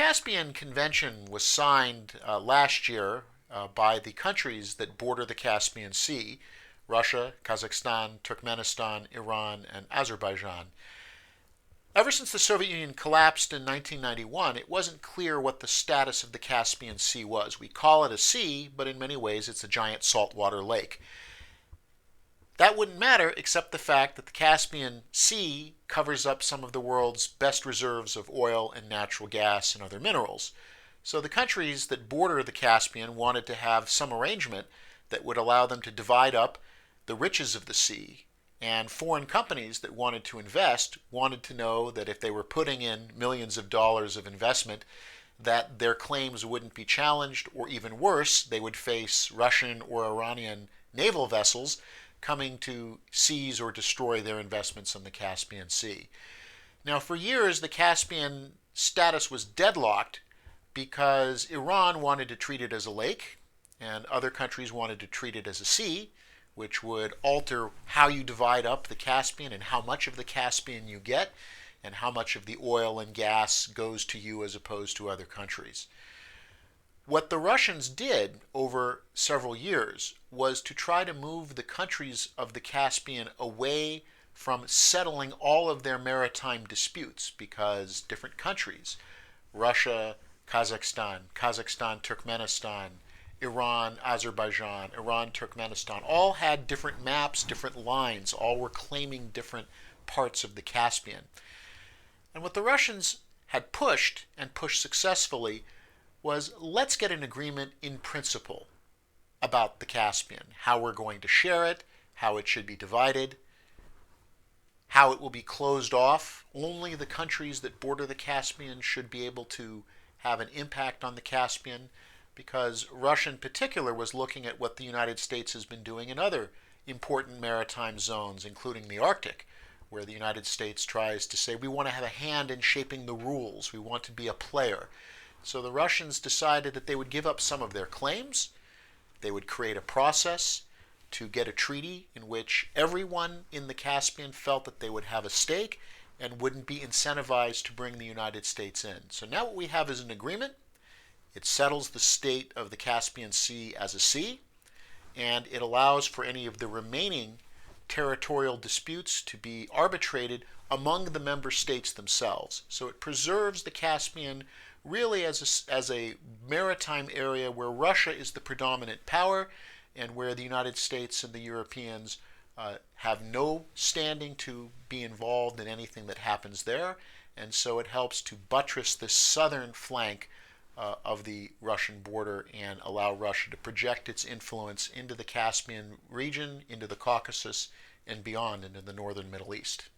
Caspian Convention was signed last year by the countries that border the Caspian Sea: Russia, Kazakhstan, Turkmenistan, Iran, and Azerbaijan. Ever since the Soviet Union collapsed in 1991, it wasn't clear what the status of the Caspian Sea was. We call it a sea, but in many ways it's a giant saltwater lake. That wouldn't matter except the fact that the Caspian Sea covers up some of the world's best reserves of oil and natural gas and other minerals. So the countries that border the Caspian wanted to have some arrangement that would allow them to divide up the riches of the sea. And foreign companies that wanted to invest wanted to know that if they were putting in millions of dollars of investment, that their claims wouldn't be challenged, or even worse, they would face Russian or Iranian naval vessels coming to seize or destroy their investments in the Caspian Sea. Now, for years, the Caspian status was deadlocked because Iran wanted to treat it as a lake, and other countries wanted to treat it as a sea, which would alter how you divide up the Caspian and how much of the Caspian you get, and how much of the oil and gas goes to you as opposed to other countries. What the Russians did over several years was to try to move the countries of the Caspian away from settling all of their maritime disputes, because different countries, Russia, Kazakhstan, Turkmenistan, Iran, Azerbaijan, Iran, Turkmenistan, all had different maps, different lines, all were claiming different parts of the Caspian. And what the Russians had pushed, and pushed successfully, was let's get an agreement in principle about the Caspian, how we're going to share it, how it should be divided, how it will be closed off. Only the countries that border the Caspian should be able to have an impact on the Caspian, because Russia in particular was looking at what the United States has been doing in other important maritime zones, including the Arctic, where the United States tries to say we want to have a hand in shaping the rules, we want to be a player. So the Russians decided that they would give up some of their claims, they would create a process to get a treaty in which everyone in the Caspian felt that they would have a stake and wouldn't be incentivized to bring the United States in. So now what we have is an agreement. It settles the state of the Caspian Sea as a sea, and it allows for any of the remaining territorial disputes to be arbitrated among the member states themselves. So it preserves the Caspian really as a maritime area where Russia is the predominant power, and where the United States and the Europeans have no standing to be involved in anything that happens there. And so it helps to buttress the southern flank of the Russian border and allow Russia to project its influence into the Caspian region, into the Caucasus, and beyond into the northern Middle East.